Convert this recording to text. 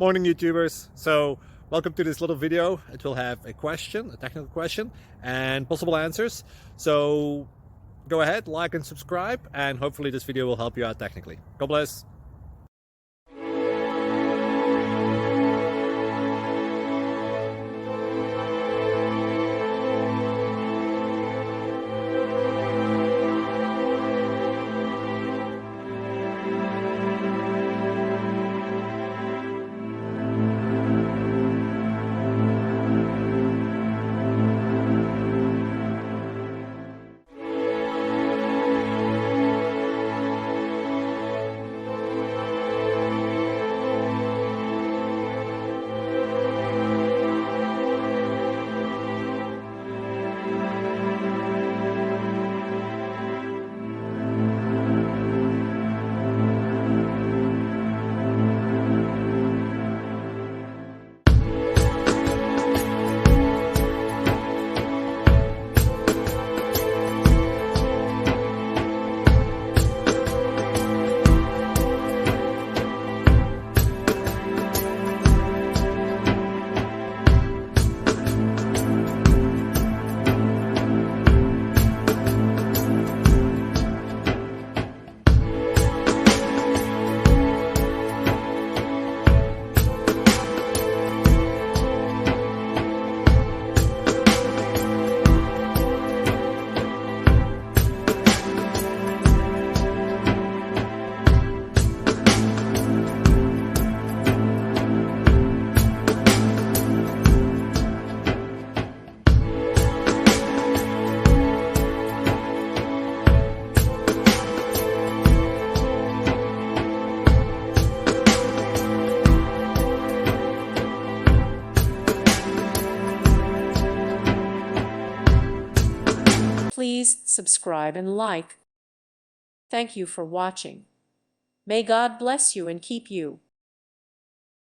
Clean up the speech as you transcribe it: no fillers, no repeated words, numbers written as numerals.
Morning YouTubers. So welcome to this little video. It will have a question, a technical question, and possible answers. So go ahead, like and subscribe, and hopefully this video will help you out technically. God bless. Please subscribe and like. Thank you for watching. May God bless you and keep you.